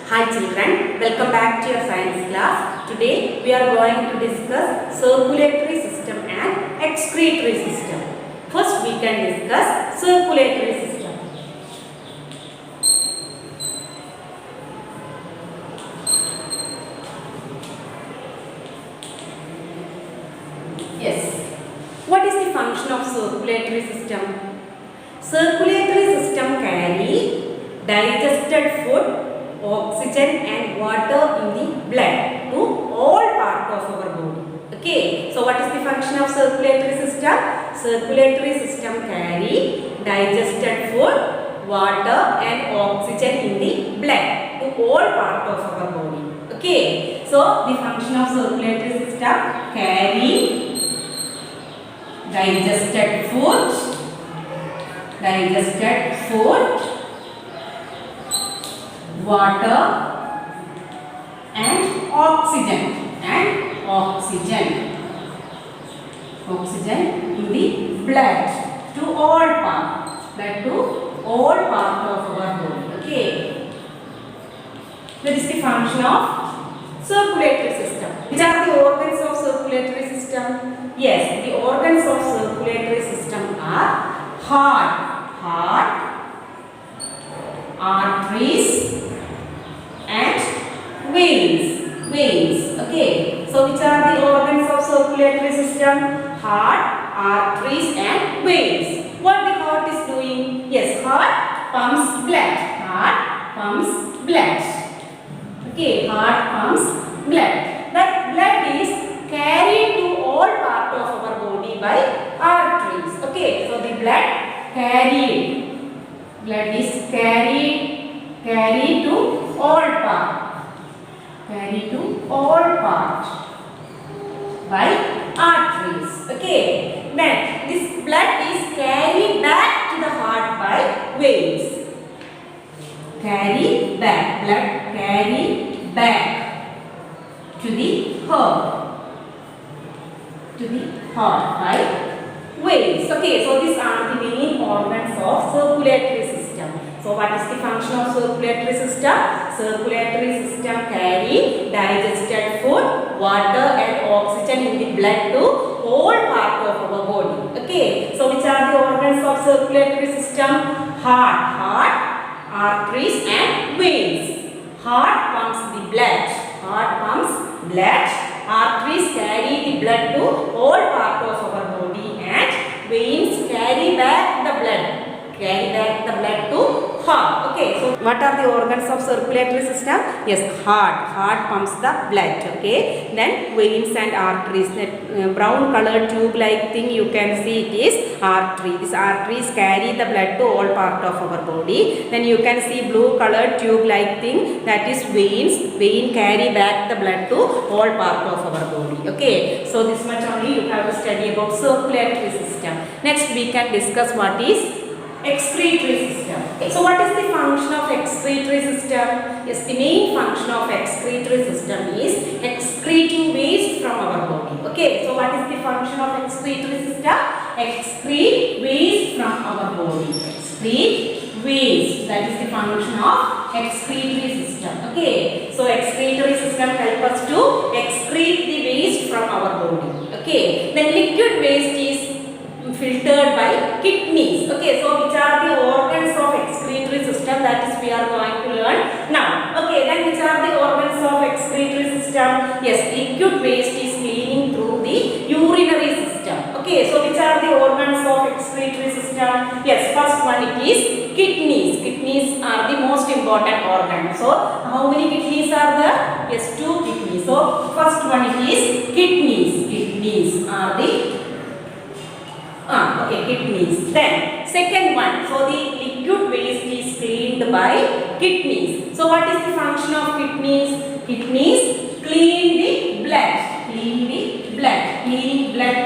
Hi children, welcome back to your science class. Today we are going to discuss circulatory system and excretory system. First we can discuss circulatory system. Yes. What is the function of circulatory system? Circulatory system carry digested food, oxygen and water in the blood to all parts of our body. Okay. So what is the function of circulatory system? Circulatory system carry digested food, water and oxygen in the blood to all parts of our body. Okay. So the function of circulatory system carry digested food, water and oxygen in the blood to all parts of our body. Okay, that is the function of circulatory system. Which are the organs of circulatory system? Yes, the organs of circulatory system are heart, arteries and veins. Okay, so which are the organs of circulatory system? Heart, arteries and veins. What the heart is doing? Yes, heart pumps blood. Okay, heart pumps blood. That blood is carried to all parts of our body by arteries. Okay, so the blood is carried to all parts by arteries. Okay, then this blood is carried back to the heart by veins. Carry back to the heart by veins. Okay, so these are the main organs of circulatory system. So what is the function of circulatory system? Circulatory system carry digested food, water and oxygen in the blood to all parts of our body. Okay, so which are the organs of circulatory system? Heart, arteries and veins. Heart pumps the blood. Arteries carry the blood to all parts of our body and veins carry back the blood to heart. Okay, so what are the organs of circulatory system? Yes, heart pumps the blood. Okay, then veins and arteries. That brown colored tube like thing you can see, it is artery. These arteries carry the blood to all parts of our body. Then you can see blue colored tube like thing, that is veins. Vein carry back the blood to all parts of our body. Okay, so this much only you have to study about circulatory system. Next we can discuss what is excretory system. So what is the function of excretory system? Yes, the main function of excretory system is excreting waste from our body. Okay, so what is the function of excretory system? Excrete waste from our body. Excrete waste. That is the function of excretory system. Okay, so excretory system help us to excrete the waste from our body. Okay, then liquid waste is filtered by kidneys. Okay, so which are the organs of excretory system? That is we are going to learn now. Okay, then which are the organs of excretory system? Yes, liquid waste is cleaning through the urinary system. Okay, so which are the organs of excretory system? Yes, first one it is kidneys. Kidneys are the most important organ. So how many kidneys are there? Yes, 2 kidneys. So first one it is kidneys. Kidneys are the kidneys. Then second one, so the liquid waste is cleaned by kidneys. So what is the function of kidneys? Kidneys clean the blood. Cleaning blood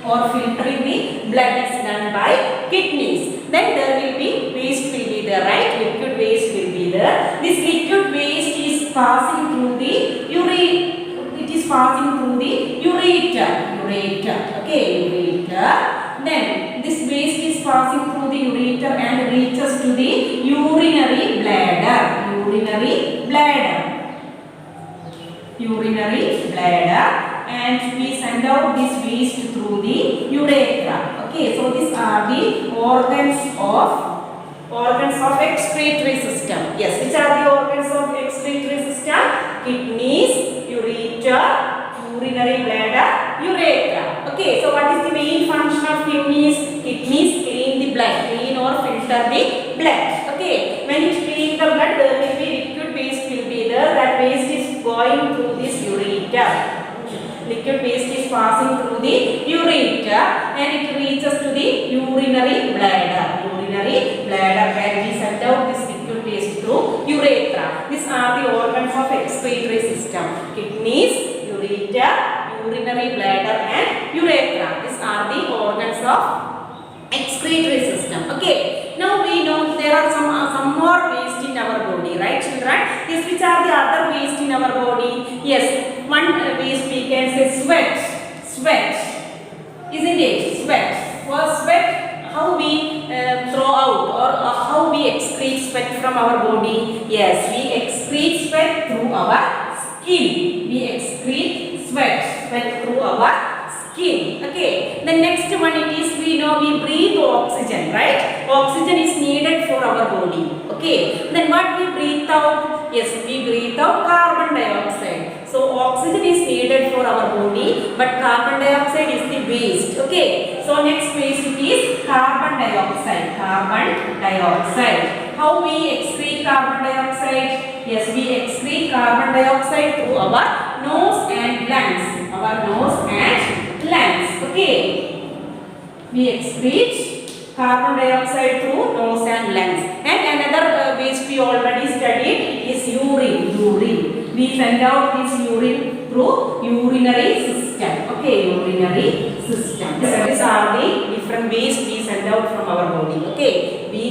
or filtering the blood is done by kidneys. Then there will be waste will be there, right? Liquid waste will be there. This liquid waste is passing through the ureter. Okay, ureter. Then this waste is passing through the ureter and reaches to the urinary bladder. urinary bladder. Urinary bladder, and we send out this waste through the urethra. Okay, so these are the organs of excretory system. Yes, which are the organs of excretory system? Kidneys, ureter, urinary bladder, urethra. Okay, so what is the main function of kidneys? Kidneys clean the blood, clean or filter the blood. Okay, when it cleans the blood, there will be liquid waste will be there. That waste is going through this ureter. Liquid waste is passing through the ureter and it reaches to the urinary bladder. Urinary bladder, where we send out this liquid waste through urethra. These are the organs of excretory system: kidneys, ureter, urinary bladder, and urethra. These are the organs of excretory system. Okay. Now we know there are some more waste in our body, right, children? Yes, which are the other waste in our body? Yes, one waste we can say sweat. Sweat, isn't it? Sweat. For sweat, how we throw out or how we excrete sweat from our body? Yes, we excrete sweat through our skin. We excrete sweat through our skin. Okay. The next one it is, we know we breathe oxygen, right? Oxygen is needed for our body. Okay. Then what we breathe out? Yes, we breathe out carbon dioxide. So oxygen is needed for our body, but carbon dioxide is the waste. Okay. So next waste it is carbon dioxide. Carbon dioxide. How we excrete carbon dioxide? Yes, we excrete carbon dioxide through our nose and lungs. Our nose and lungs. Okay. We excrete carbon dioxide through nose and lungs. And another waste we already studied, it is urine. Urine. We send out this urine through urinary system. Okay, urinary system. These are the different waste we send out from our body. Okay, we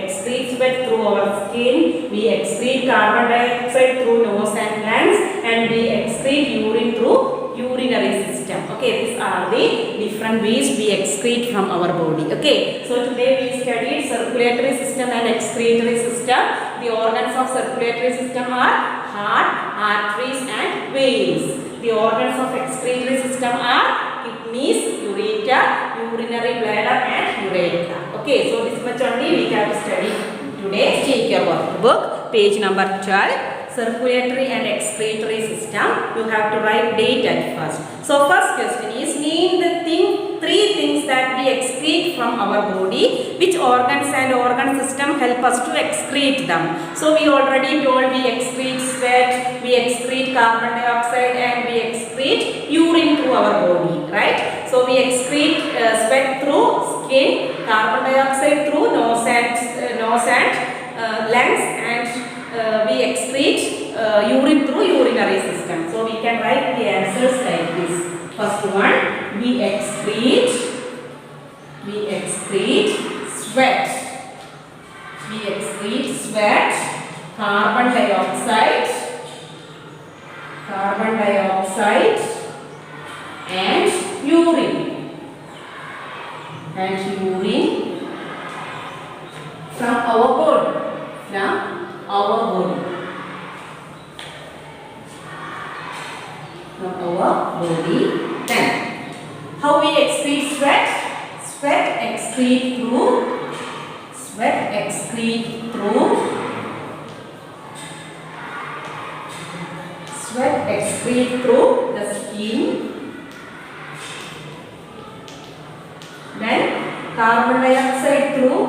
excrete sweat through our skin. We excrete carbon dioxide through nose and lungs, and we excrete urine through urinary system. Okay, these are the different ways we excrete from our body. Okay, so today we studied circulatory system and excretory system. The organs of circulatory system are heart, arteries, and veins. The organs of excretory system are kidneys, ureter, urinary bladder, and urethra. Okay, so this much only we have to study today. Take your workbook, page number 12. Circulatory and excretory system. You have to write date at first. So first question is, name the three things that we excrete from our body. Which organs and organ system help us to excrete them? So we already told we excrete sweat, we excrete carbon dioxide, and we excrete urine through our body, right? So we excrete sweat through skin, carbon dioxide through nose and lungs, and we excrete urine through urinary system. So we can write the answers like this. First one, we excrete sweat. We excrete sweat, carbon dioxide, and urine. From our body. Then how we excrete sweat? Sweat excrete through the skin. Then carbon dioxide through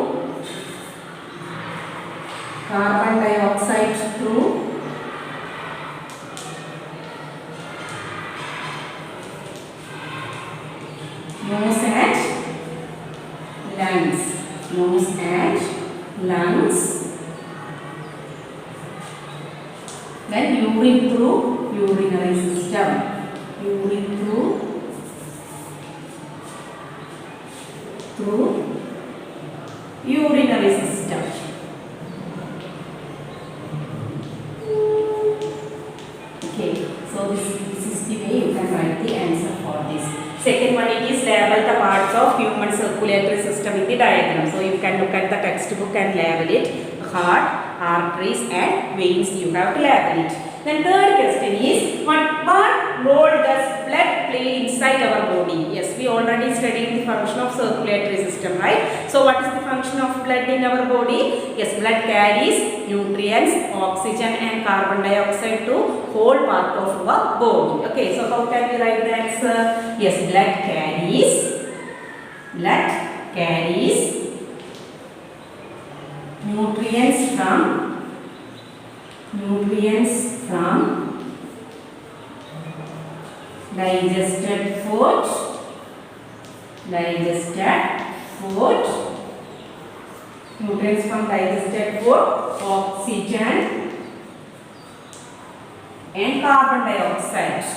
nose and lungs. Then urine through urinary system. Through urinary system. Okay, so this is the way you can write the answer for this. Second one, it is label the parts of human circulatory system in the diagram. So you can look at the textbook and label it: heart, arteries and veins. You have to label it. Then third question is, what role does blood play inside our body? Yes, we already studied the function of circulatory system, right? So what is the function of blood in our body? Yes, blood carries nutrients, oxygen and carbon dioxide to whole part of our body. Okay, so how can we write the answer? Yes, blood carries nutrients from digested food, nutrients from digested food, oxygen and carbon dioxide.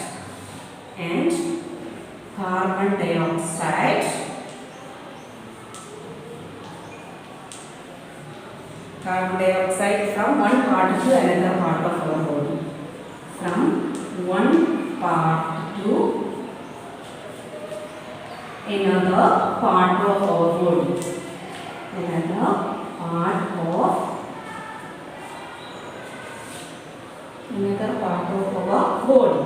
Carbon dioxide from one part to another part of our body. From one part to another part of our body. Another part of our body.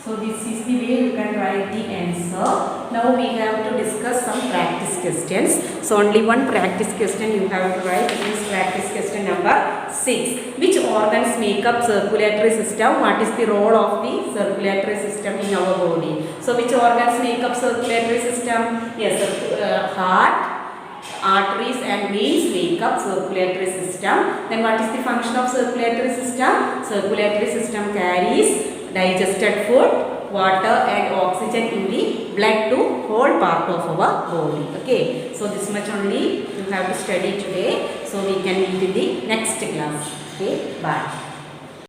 So this is the way you can write the answer. Now we have to discuss some practice questions. So only one practice question you have to write. It is practice question number 6. Which organs make up circulatory system? What is the role of the circulatory system in our body? So which organs make up circulatory system? Yes, heart, arteries and veins make up circulatory system. Then what is the function of circulatory system? Circulatory system carries digested food, water and oxygen in the blood to whole part of our body. Okay, so this much only you have to study today. So we can meet in the next class. Okay, bye.